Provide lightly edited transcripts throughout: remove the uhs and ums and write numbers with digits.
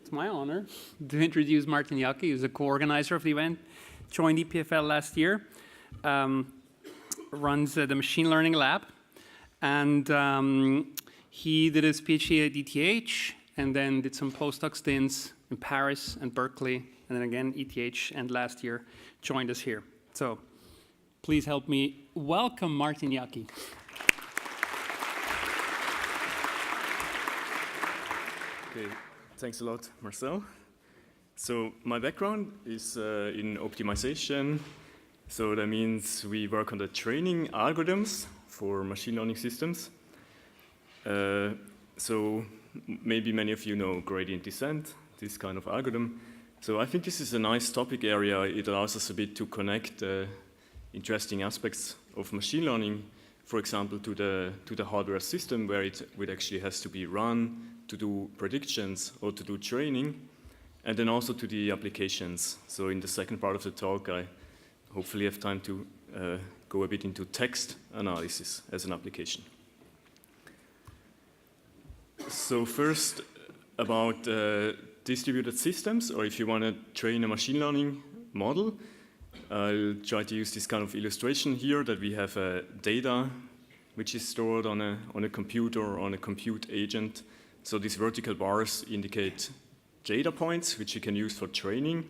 it's my honor to introduce Martin Jaggi, who's a co-organizer of the event, joined EPFL last year, runs the machine learning lab, and he did his PhD at ETH, and then did some postdoc stints in Paris and Berkeley, and then again ETH, and last year joined us here. So please help me welcome Martin Jaggi. Okay, thanks a lot, Marcel. So my background is in optimization. So that means we work on the training algorithms for machine learning systems. So maybe many of you know gradient descent, this kind of algorithm. So I think this is a nice topic area. It allows us a bit to connect interesting aspects of machine learning, for example, to the hardware system where it actually has to be run to do predictions or to do training, and then also to the applications. So in the second part of the talk, I hopefully have time to go a bit into text analysis as an application. So first, about distributed systems, or if you want to train a machine learning model, I'll try to use this kind of illustration here that we have data which is stored on a computer or on a compute agent. So these vertical bars indicate data points which you can use for training.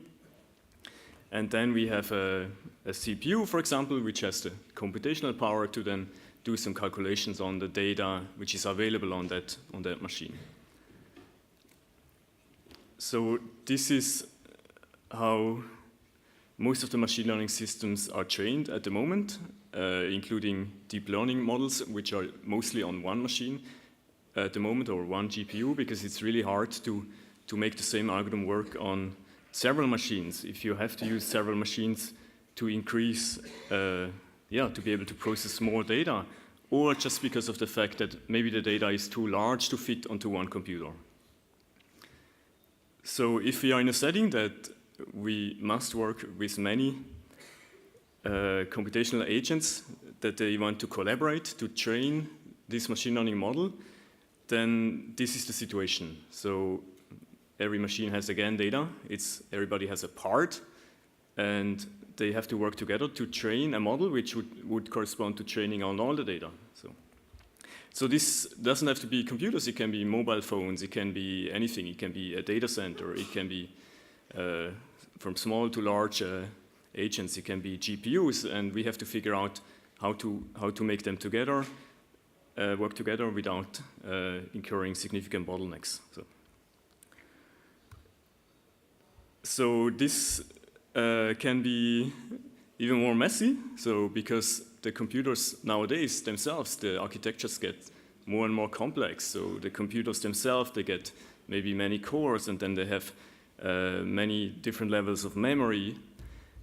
And then we have a CPU, for example, which has the computational power to then do some calculations on the data which is available on that machine. So this is how most of the machine learning systems are trained at the moment, including deep learning models, which are mostly on one machine at the moment, or one GPU, because it's really hard to make the same algorithm work on several machines. If you have to use several machines to increase, to be able to process more data, or just because of the fact that maybe the data is too large to fit onto one computer. So if we are in a setting that we must work with many computational agents, that they want to collaborate to train this machine learning model, then this is the situation. So every machine has, again, data. Everybody has a part, and they have to work together to train a model which would correspond to training on all the data. So this doesn't have to be computers. It can be mobile phones. It can be anything. It can be a data center. It can be from small to large agents. It can be GPUs, and we have to figure out how to make them together, work together without incurring significant bottlenecks. So this can be even more messy. So because the computers nowadays themselves, the architectures get more and more complex. So the computers themselves, they get maybe many cores, and then they have many different levels of memory,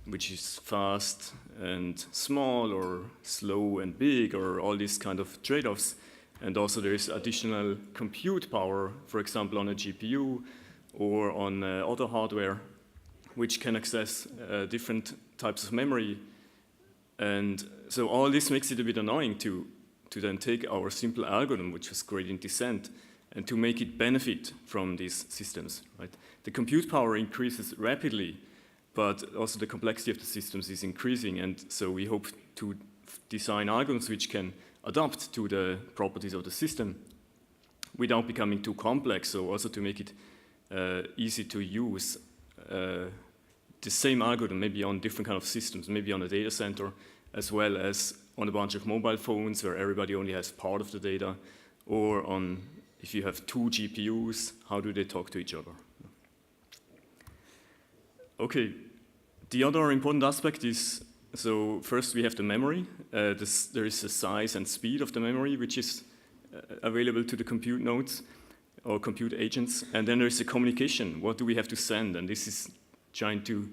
which is fast and small, or slow and big, or all these kind of trade-offs. And also there is additional compute power, for example, on a GPU or on other hardware, which can access different types of memory. And so all this makes it a bit annoying to then take our simple algorithm, which was gradient descent, and to make it benefit from these systems. Right? The compute power increases rapidly, but also the complexity of the systems is increasing, and so we hope to design algorithms which can adapt to the properties of the system without becoming too complex, so also to make it easy to use the same algorithm maybe on different kind of systems, maybe on a data center, as well as on a bunch of mobile phones where everybody only has part of the data, or on, if you have two GPUs, how do they talk to each other? Okay, the other important aspect is, so first we have the memory. There is the size and speed of the memory which is available to the compute nodes or compute agents, and then there is the communication. What do we have to send? And this is trying to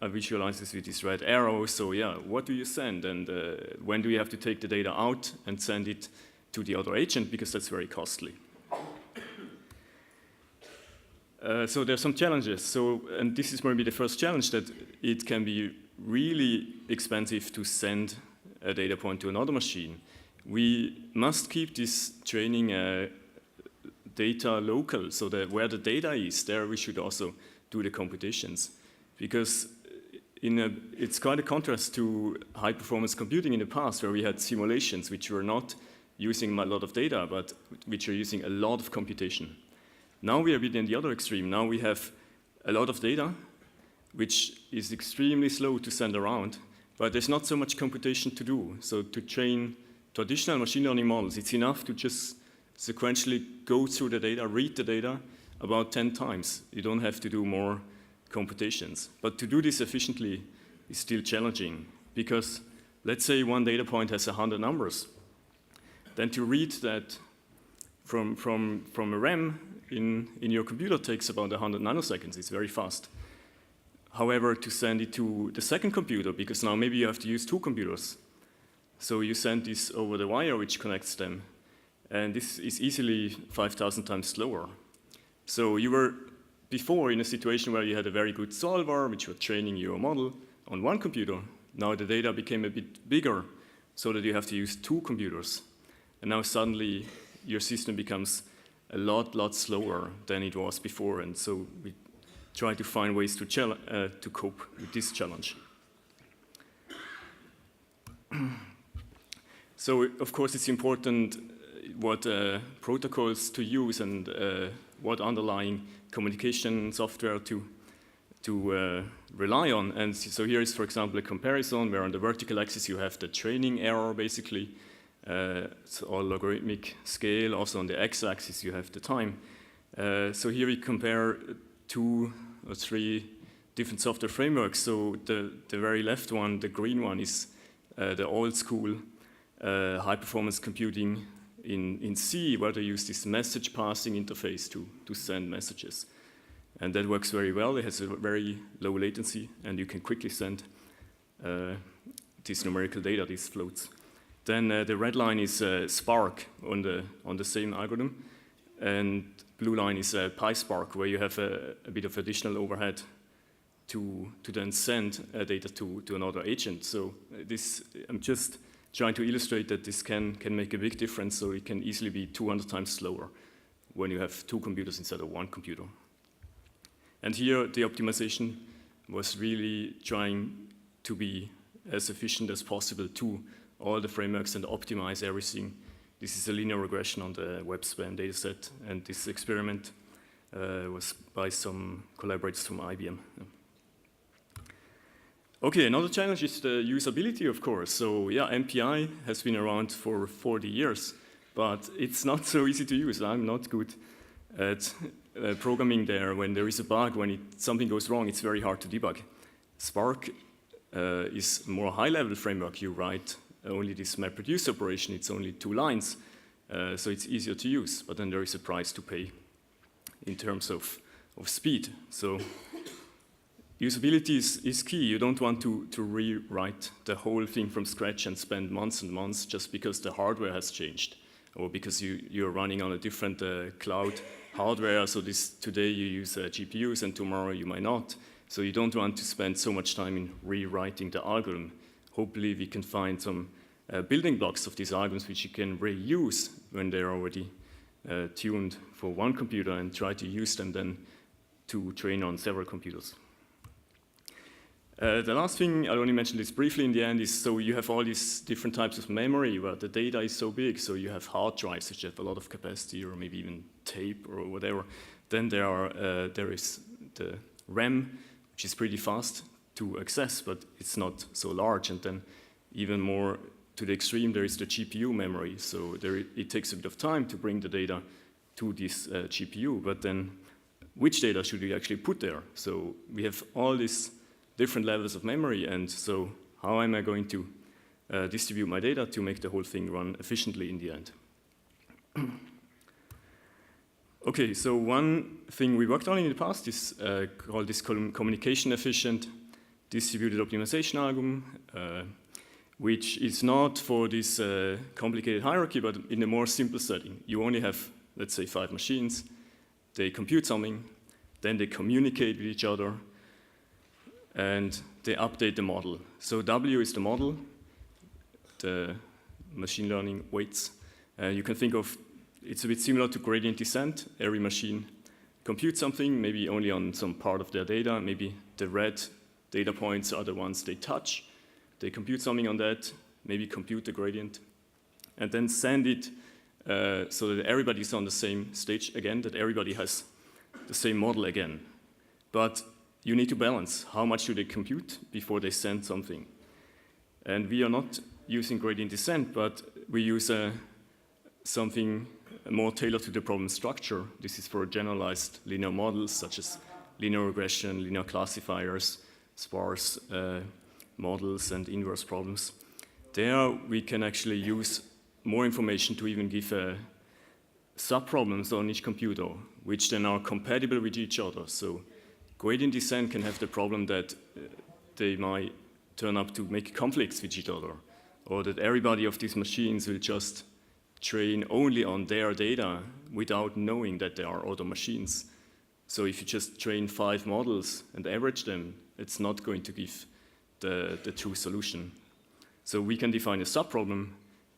visualize this with these red arrows. So yeah, what do you send? And when do you have to take the data out and send it to the other agent, because that's very costly. So there are some challenges. So, and this is maybe the first challenge, that it can be really expensive to send a data point to another machine. We must keep this training data local, so that where the data is, there we should also do the computations. Because it's quite a contrast to high-performance computing in the past, where we had simulations which were not using a lot of data, but which are using a lot of computation. Now we are a bit in the other extreme. Now we have a lot of data, which is extremely slow to send around, but there's not so much computation to do. So to train traditional machine learning models, it's enough to just sequentially go through the data, read the data about 10 times. You don't have to do more computations. But to do this efficiently is still challenging, because let's say one data point has 100 numbers. Then to read that from a RAM in your computer takes about 100 nanoseconds. It's very fast. However, to send it to the second computer, because now maybe you have to use two computers. So you send this over the wire which connects them. And this is easily 5,000 times slower. So you were before in a situation where you had a very good solver, which were training your model on one computer. Now the data became a bit bigger, so that you have to use two computers. And now suddenly your system becomes a lot slower than it was before. And so we try to find ways to cope with this challenge. So of course it's important what protocols to use and what underlying communication software to rely on. And so here is, for example, a comparison where on the vertical axis you have the training error, basically. It's all logarithmic scale. Also on the x-axis you have the time. So here we compare 2 or 3 different software frameworks. So the very left one, the green one, is the old school high-performance computing in C, where they use this message passing interface to send messages. And that works very well. It has a very low latency, and you can quickly send this numerical data, these floats. Then the red line is Spark on the same algorithm, and blue line is PySpark, where you have a bit of additional overhead to then send data to another agent. So I'm just trying to illustrate that this can make a big difference. So it can easily be 200 times slower when you have 2 computers instead of 1 computer. And here the optimization was really trying to be as efficient as possible to all the frameworks and optimize everything. This is a linear regression on the WebSpam dataset, and this experiment was by some collaborators from IBM. Okay, another challenge is the usability, of course. So yeah, MPI has been around for 40 years, but it's not so easy to use. I'm not good at programming there. When there is a bug, when something goes wrong, it's very hard to debug. Spark is a more high-level framework. You write only this MapReduce operation. It's only 2 lines, so it's easier to use. But then there is a price to pay in terms of speed. So usability is key. You don't want to rewrite the whole thing from scratch and spend months and months just because the hardware has changed, or because you're running on a different cloud hardware. So today you use GPUs and tomorrow you might not. So you don't want to spend so much time in rewriting the algorithm. Hopefully we can find some building blocks of these algorithms which you can reuse when they're already tuned for one computer, and try to use them then to train on several computers. The last thing, I'll only mention this briefly in the end, is so you have all these different types of memory where the data is so big. So you have hard drives which have a lot of capacity, or maybe even tape or whatever. Then there is the RAM, which is pretty fast to access, but it's not so large. And then even more to the extreme, there is the GPU memory. So it takes a bit of time to bring the data to this GPU. But then which data should we actually put there? So we have all these different levels of memory, and so how am I going to distribute my data to make the whole thing run efficiently in the end? Okay, so one thing we worked on in the past is called this communication efficient distributed optimization algorithm, which is not for this complicated hierarchy, but in a more simple setting. You only have, let's say, 5 machines. They compute something, then they communicate with each other, and they update the model. So W is the model, the machine learning weights. You can think of it's a bit similar to gradient descent. Every machine computes something, maybe only on some part of their data. Maybe the red data points are the ones they touch. They compute something on that, maybe compute the gradient, and then send it so that everybody's on the same stage again, that everybody has the same model again. But you need to balance how much do they compute before they send something. And we are not using gradient descent, but we use something more tailored to the problem structure. This is for generalized linear models such as linear regression, linear classifiers, sparse models, and inverse problems. There we can actually use more information to even give subproblems on each computer, which then are compatible with each other. So gradient descent can have the problem that they might turn up to make conflicts with each other, or that everybody of these machines will just train only on their data without knowing that there are other machines. So if you just train 5 models and average them, it's not going to give the true solution. So we can define a subproblem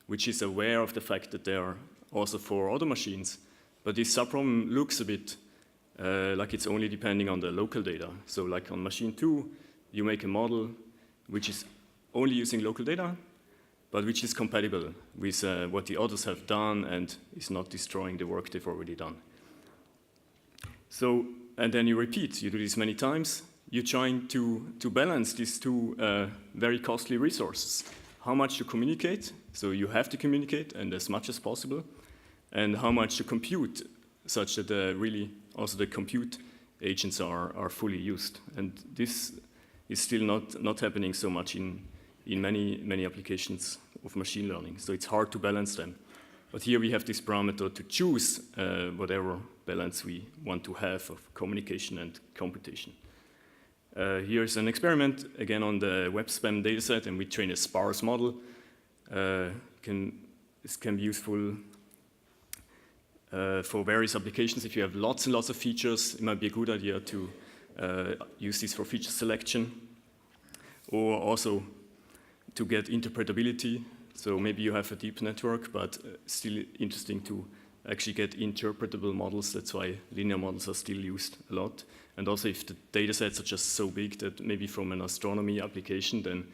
which is aware of the fact that there are also 4 other machines, but this subproblem looks a bit like it's only depending on the local data. So like on machine 2, you make a model which is only using local data, but which is compatible with what the others have done and is not destroying the work they've already done. So, and then you repeat, you do this many times, you're trying to balance these 2 very costly resources. How much to communicate, so you have to communicate and as much as possible, and how much to compute, such that really also the compute agents are fully used. And this is still not happening so much in many applications of machine learning. So it's hard to balance them. But here we have this parameter to choose whatever balance we want to have of communication and computation. Here's an experiment, again on the web spam dataset, and we train a sparse model. This can be useful for various applications. If you have lots and lots of features, it might be a good idea to use this for feature selection, or also to get interpretability. So maybe you have a deep network, but still interesting to actually get interpretable models. That's why linear models are still used a lot. And also if the data sets are just so big that maybe from an astronomy application, then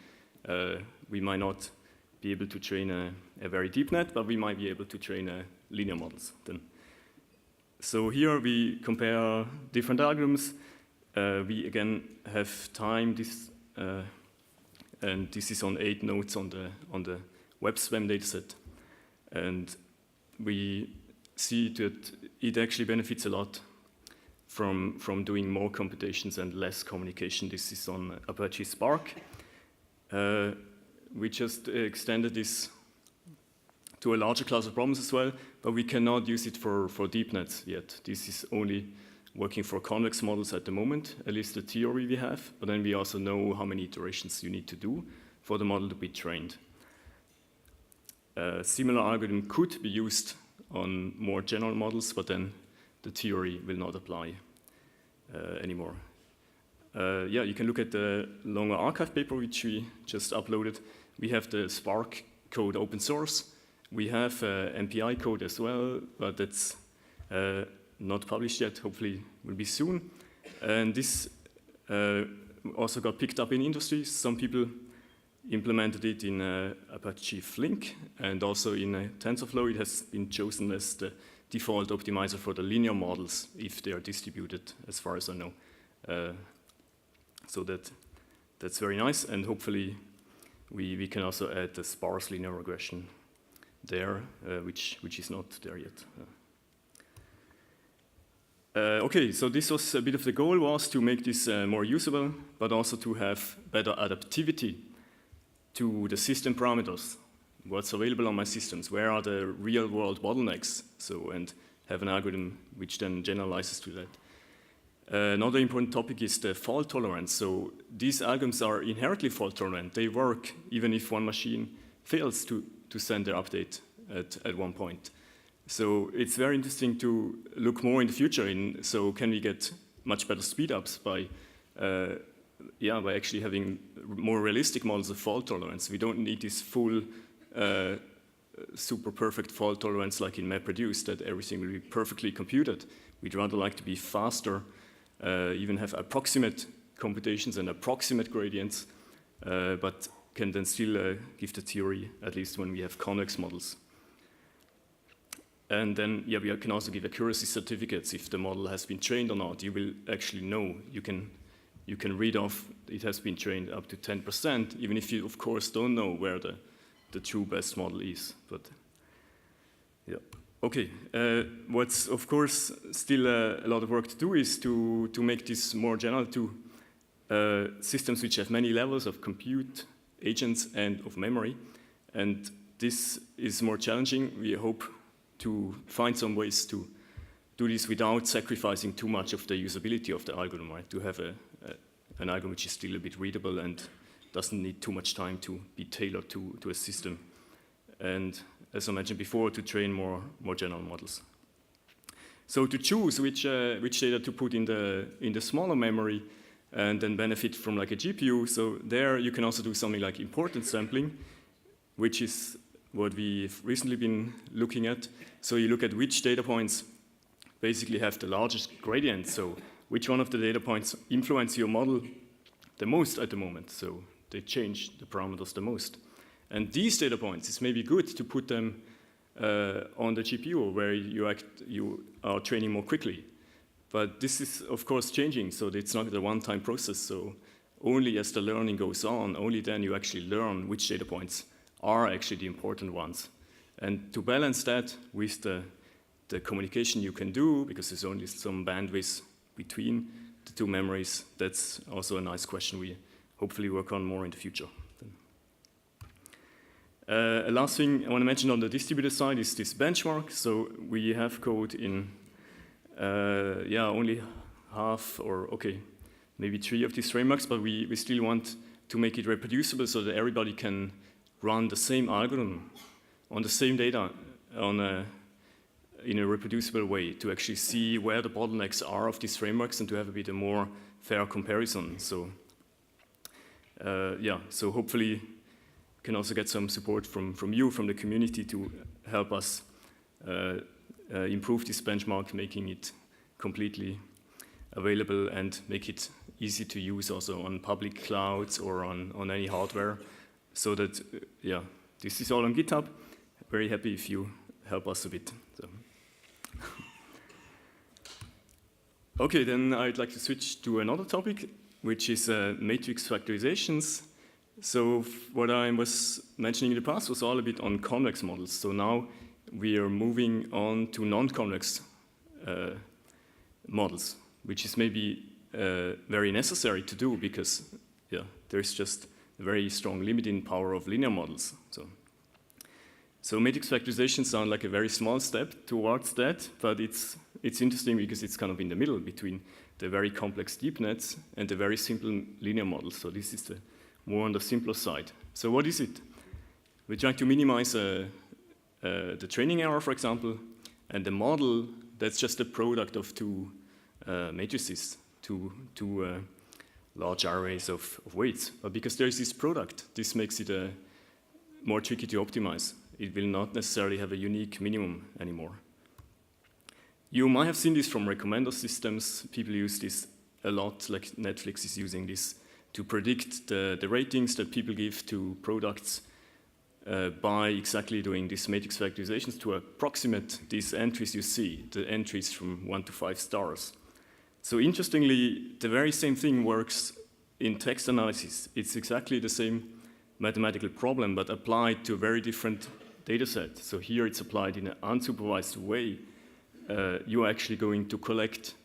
we might not be able to train a very deep net, but we might be able to train linear models then. So here we compare different algorithms. We again have time this, and this is on 8 nodes on the web spam dataset. And we see that it actually benefits a lot from doing more computations and less communication. This is on Apache Spark. We just extended this to a larger class of problems as well, but we cannot use it for deep nets yet. This is only working for convex models at the moment, at least the theory we have, but then we also know how many iterations you need to do for the model to be trained. A similar algorithm could be used on more general models, but then the theory will not apply anymore. Yeah, you can look at the longer archive paper which we just uploaded. We have the Spark code open source. We have MPI code as well, but that's not published yet, hopefully will be soon. And this also got picked up in industry. Some people implemented it in Apache Flink, and also in TensorFlow it has been chosen as the default optimizer for the linear models if they are distributed, as far as I know. So that's very nice, and hopefully we can also add the sparse linear regression there, which is not there yet. Okay, so this was a bit of the goal, was to make this more usable, but also to have better adaptivity to the system parameters. What's available on my systems? Where are the real-world bottlenecks? So, and have an algorithm which then generalizes to that. Another important topic is the fault tolerance. So these algorithms are inherently fault tolerant. They work even if one machine fails to send their update at one point. So it's very interesting to look more in the future. So can we get much better speed-ups by actually having more realistic models of fault tolerance? We don't need this full super perfect fault tolerance like in MapReduce, that everything will be perfectly computed. We'd rather like to be faster, even have approximate computations and approximate gradients, but can then still give the theory, at least when we have convex models. And then, yeah, we can also give accuracy certificates if the model has been trained or not. You will actually know. You can read off it has been trained up to 10%, even if you, of course, don't know where the true best model is. But yeah, okay. What's of course still a lot of work to do is to make this more general to systems which have many levels of compute, agents, and of memory. And this is more challenging. We hope to find some ways to do this without sacrificing too much of the usability of the algorithm, right? To have an algorithm which is still a bit readable and doesn't need too much time to be tailored to a system. And as I mentioned before, to train more general models. So to choose which data to put in the smaller memory and then benefit from like a GPU, so there you can also do something like importance sampling, which is what we've recently been looking at. So you look at which data points basically have the largest gradient. So which one of the data points influence your model the most at the moment. So they change the parameters the most. And these data points, it's maybe good to put them on the GPU where you are training more quickly. But this is, of course, changing. So it's not a one-time process. So only as the learning goes on, only then you actually learn which data points are actually the important ones. And to balance that with the communication you can do, because there's only some bandwidth between the two memories, that's also a nice question we hopefully work on more in the future. A last thing I want to mention on the distributed side is this benchmark. So we have code in only half or, okay, maybe 3 of these frameworks, but we still want to make it reproducible so that everybody can run the same algorithm on the same data in a reproducible way to actually see where the bottlenecks are of these frameworks and to have a bit more fair comparison. So so hopefully can also get some support from you, from the community, to help us improve this benchmark, making it completely available and make it easy to use also on public clouds or on any hardware. So that, this is all on GitHub. Very happy if you help us a bit. So. Okay, then I'd like to switch to another topic, which is matrix factorizations. So what I was mentioning in the past was all a bit on convex models. So now we are moving on to non-convex models, which is maybe very necessary to do because there's just a very strong limiting power of linear models. So matrix factorizations sound like a very small step towards that, but it's interesting because it's kind of in the middle between the very complex deep nets and the very simple linear models. So this is the more on the simpler side. So what is it? We try to minimize the training error, for example, and the model, that's just a product of two matrices, two large arrays of weights. But because there is this product, this makes it more tricky to optimize. It will not necessarily have a unique minimum anymore. You might have seen this from recommender systems. People use this a lot, like Netflix is using this to predict the ratings that people give to products by exactly doing these matrix factorizations to approximate these entries you see, the entries from 1 to 5 stars. So interestingly, the very same thing works in text analysis. It's exactly the same mathematical problem, but applied to a very different data set. So here it's applied in an unsupervised way. You're actually going to collect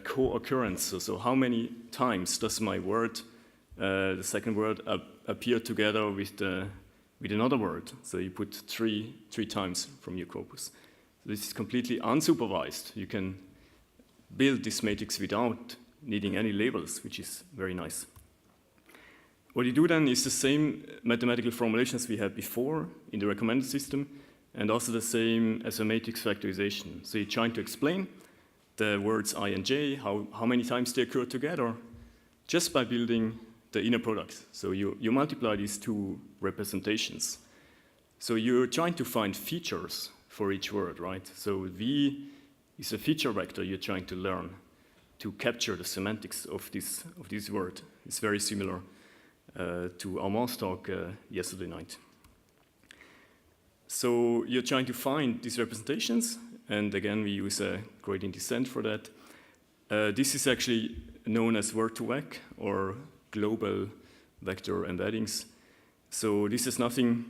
co-occurrence. So how many times does my word, the second word, appear together with another word? So you put three times from your corpus. So this is completely unsupervised. You can build this matrix without needing any labels, which is very nice. What you do then is the same mathematical formulations we had before in the recommended system, and also the same as a matrix factorization. So you're trying to explain the words I and j, how many times they occur together, just by building the inner product. So you multiply these two representations. So you're trying to find features for each word, right? So V is a feature vector you're trying to learn to capture the semantics of this word. It's very similar to Armand's talk yesterday night. So you're trying to find these representations, and again, we use a gradient descent for that. This is actually known as word-to-vec or global vector embeddings. So this has nothing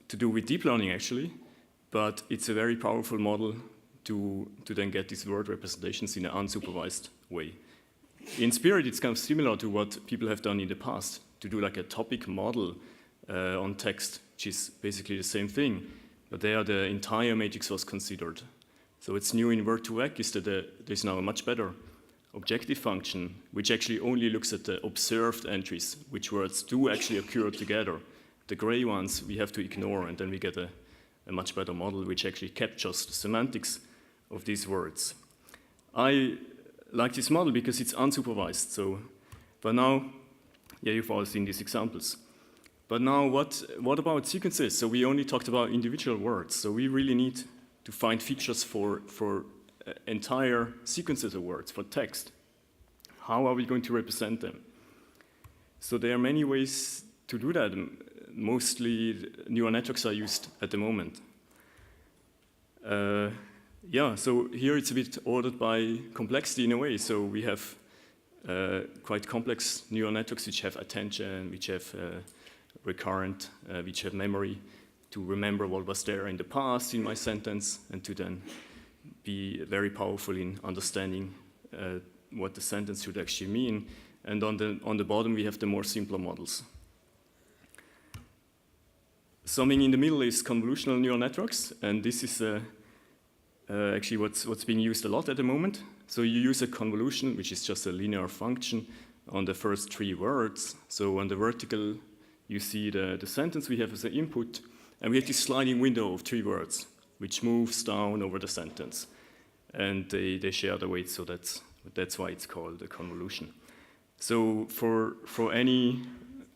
to do with deep learning, actually, but it's a very powerful model to then get these word representations in an unsupervised way. In spirit, it's kind of similar to what people have done in the past, to do like a topic model on text, which is basically the same thing, but there the entire matrix was considered. So what's new in word2vec is that there's now a much better objective function, which actually only looks at the observed entries, which words do actually occur together. The gray ones we have to ignore, and then we get a much better model which actually captures the semantics of these words. I like this model because it's unsupervised. So, but now, yeah, you've all seen these examples. But now, what about sequences? So we only talked about individual words. So we really need to find features for entire sequences of words, for text. How are we going to represent them? So there are many ways to do that. Mostly neural networks are used at the moment. Yeah, so here it's a bit ordered by complexity in a way. So we have quite complex neural networks which have attention, which have recurrent, which have memory to remember what was there in the past in my sentence, and to then be very powerful in understanding what the sentence should actually mean. And on the bottom we have the more simpler models. Something in the middle is convolutional neural networks, and this is actually what's being used a lot at the moment. So you use a convolution, which is just a linear function, on the first three words. So on the vertical, you see the sentence we have as an input, and we have this sliding window of three words, which moves down over the sentence. And they share the weight, so that's why it's called a convolution. So for any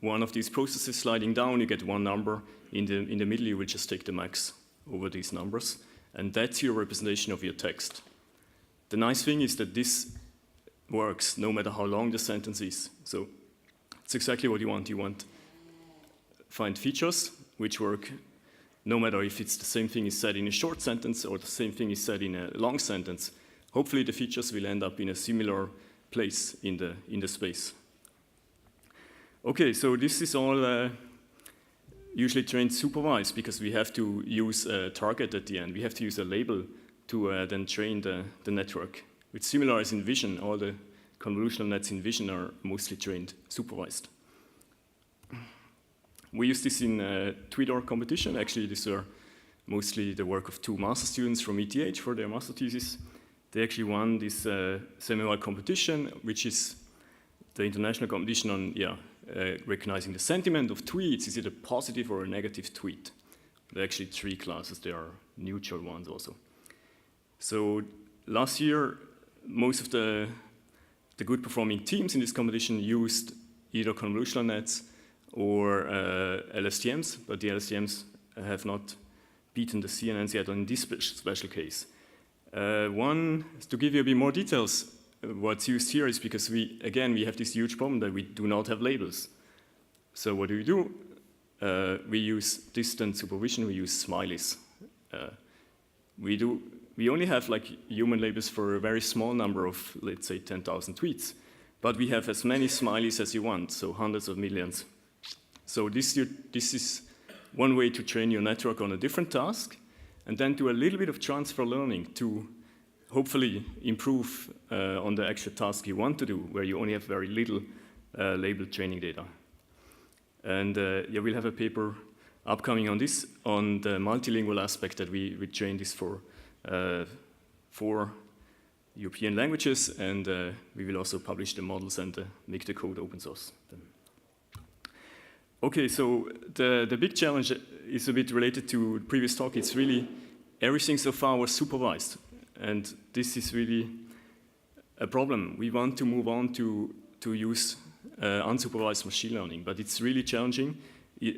one of these processes sliding down, you get one number. In the middle, you will just take the max over these numbers, and that's your representation of your text. The nice thing is that this works no matter how long the sentence is. So it's exactly what you want. You want find features which work no matter if it's the same thing is said in a short sentence or the same thing is said in a long sentence. Hopefully the features will end up in a similar place in the space. Okay, so this is all usually trained supervised, because we have to use a target at the end. We have to use a label to then train the network. It's similar as in vision. All the convolutional nets in vision are mostly trained supervised. We use this in a Tweedor competition. Actually, these are mostly the work of two master students from ETH for their master thesis. They actually won this semi-wide competition, which is the international competition on recognizing the sentiment of tweets. Is it a positive or a negative tweet? There are actually three classes. There are neutral ones also. So last year, most of the good performing teams in this competition used either convolutional nets or LSTMs, but the LSTMs have not beaten the CNNs yet in this special case. One, to give you a bit more details, what's used here is because we have this huge problem that we do not have labels. So what do? We use distant supervision, we use smileys. We only have like human labels for a very small number of, let's say, 10,000 tweets, but we have as many smileys as you want, so hundreds of millions. So this is one way to train your network on a different task, and then do a little bit of transfer learning to hopefully improve on the actual task you want to do, where you only have very little labeled training data. And we'll have a paper upcoming on this, on the multilingual aspect that we trained this for 4 European languages, and we will also publish the models and make the code open source. Okay, so the big challenge is a bit related to the previous talk. It's really everything so far was supervised, and this is really a problem. We want to move on to use unsupervised machine learning, but it's really challenging,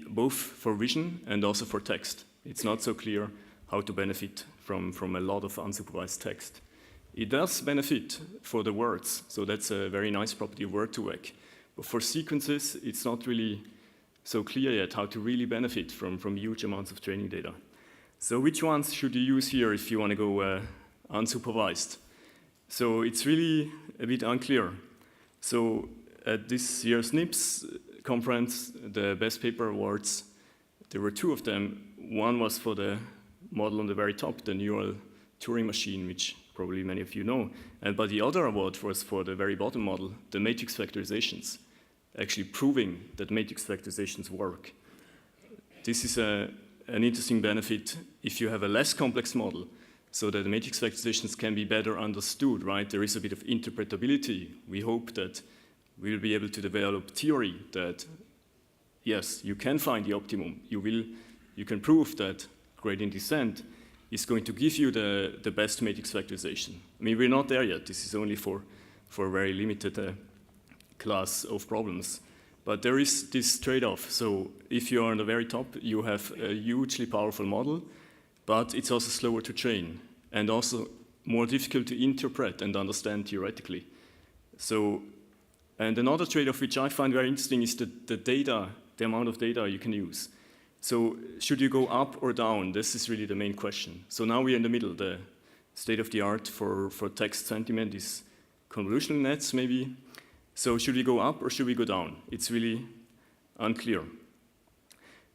both for vision and also for text. It's not so clear how to benefit from a lot of unsupervised text. It does benefit for the words, so that's a very nice property of word2vec. But for sequences, it's not really so clear yet how to really benefit from huge amounts of training data. So which ones should you use here if you want to go unsupervised? So it's really a bit unclear. So at this year's NIPS conference, the best paper awards, there were two of them. One was for the model on the very top, the neural Turing machine, which probably many of you know. But the other award was for the very bottom model, the matrix factorizations, actually proving that matrix factorizations work. This is an interesting benefit if you have a less complex model, so that the matrix factorizations can be better understood, right? There is a bit of interpretability. We hope that we'll be able to develop theory that, yes, you can find the optimum. You can prove that gradient descent is going to give you the best matrix factorization. I mean, we're not there yet. This is only for a very limited class of problems. But there is this trade-off. So if you're on the very top, you have a hugely powerful model, but it's also slower to train and also more difficult to interpret and understand theoretically. So, and another trade-off which I find very interesting is the data, the amount of data you can use. So should you go up or down? This is really the main question. So now we're in the middle. The state of the art for text sentiment is convolutional nets maybe. So should we go up or should we go down? It's really unclear.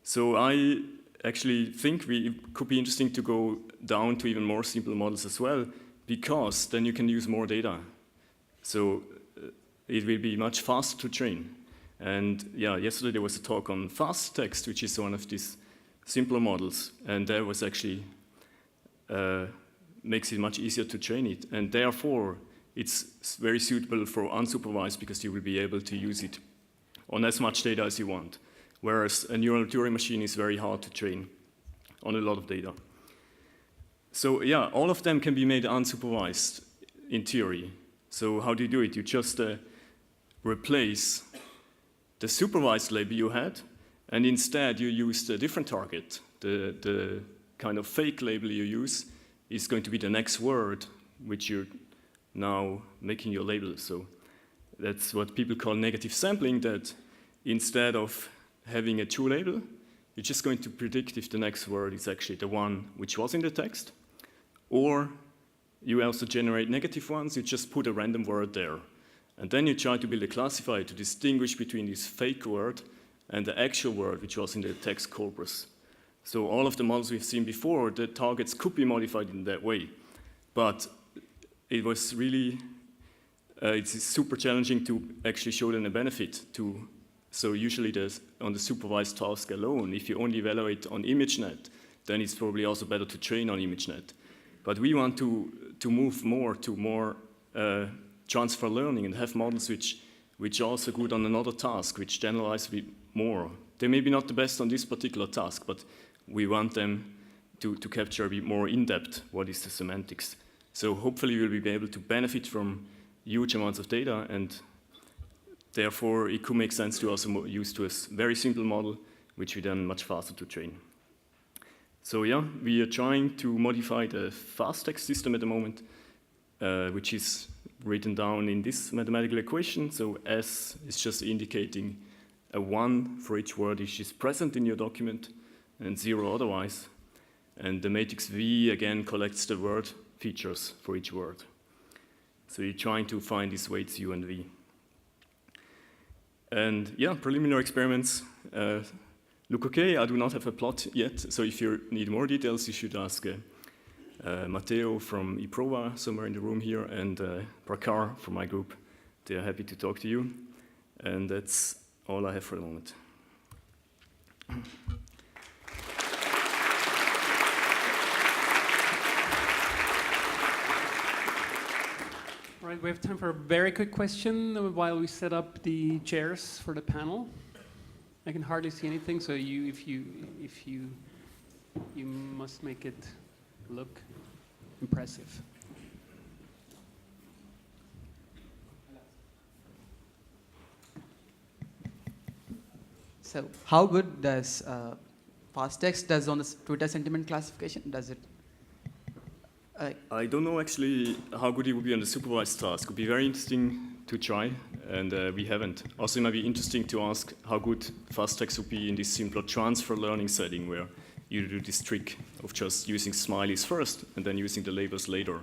So I actually think it could be interesting to go down to even more simple models as well, because then you can use more data. So it will be much faster to train. And yeah, yesterday there was a talk on fast text, which is one of these simpler models, and that was actually makes it much easier to train it. And therefore, it's very suitable for unsupervised because you will be able to use it on as much data as you want. Whereas a neural Turing machine is very hard to train on a lot of data. So yeah, all of them can be made unsupervised in theory. So how do you do it? You just replace the supervised label you had, and instead you use a different target. The kind of fake label you use is going to be the next word which you're now making your label. So that's what people call negative sampling, that instead of having a true label, you're just going to predict if the next word is actually the one which was in the text, or you also generate negative ones, you just put a random word there. And then you try to build a classifier to distinguish between this fake word and the actual word which was in the text corpus. So all of the models we've seen before, the targets could be modified in that way. But it was really, it's super challenging to actually show them a benefit to. So usually on the supervised task alone, if you only evaluate on ImageNet, then it's probably also better to train on ImageNet. But we want to move more to more transfer learning and have models which are also good on another task, which generalize a bit more. They may be not the best on this particular task, but we want them to capture a bit more in-depth what is the semantics. So hopefully we'll be able to benefit from huge amounts of data, and therefore it could make sense to also use to a very simple model, which we then much faster to train. So yeah, we are trying to modify the fast text system at the moment, which is written down in this mathematical equation. So S is just indicating a 1 for each word which is present in your document and 0 otherwise. And the matrix V again collects the word features for each word. So you're trying to find these weights U and V. And yeah, preliminary experiments look okay. I do not have a plot yet, so if you need more details, you should ask Matteo from eProva, somewhere in the room here, and Prakar from my group. They are happy to talk to you. And that's all I have for the moment. All right, we have time for a very quick question while we set up the chairs for the panel. I can hardly see anything, so if you must make it look impressive. So how good does fast text does on the Twitter sentiment classification? Does it? I don't know actually how good it would be on the supervised task. It would be very interesting to try, and we haven't. Also, it might be interesting to ask how good fast text would be in this simpler transfer learning setting where you do this trick of just using smileys first and then using the labels later.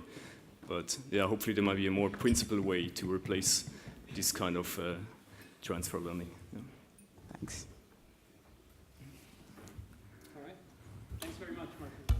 But yeah, hopefully there might be a more principled way to replace this kind of transfer learning. Yeah. Thanks. All right. Thanks very much, Martin.